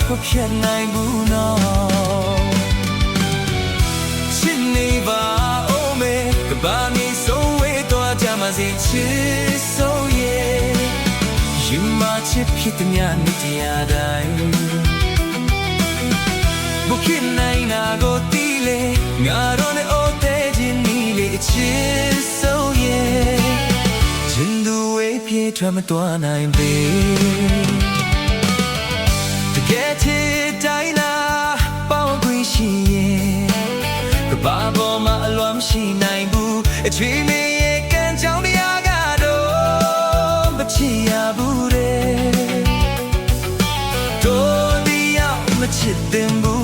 ကိုဖြစ်နိုင်ဘူးနော်ချစ်နေပါဦးမေကဘာမီဆုံးဝေးတော့ကြမှာစီချစ်ဆုံးရဲ့ယူမချစ်ဖြစ်တဲ့ညနေတရားတိုင်းဘုခင်နိုင်နာကိုတီးလေငါတို့နဲ့အိုတဲ့ချင်းနီးလေချစ်ဆုံးရဲ့ဂျင်းသူဝေးပြေးထွက်မသွားနိုင်ပေတကယ်ချစ်တိုင်းလားပေါင်းခွင့်ရှိရဲ့ကဘာပေါ်မှာအလွမ်းမရှိနိုင်ဘူးအချွေးမေရဲ့ကံကြောင့်တရားကတော့မချစ်ရဘူးတဲ့တို့တရားမချစ်တင်ဘူး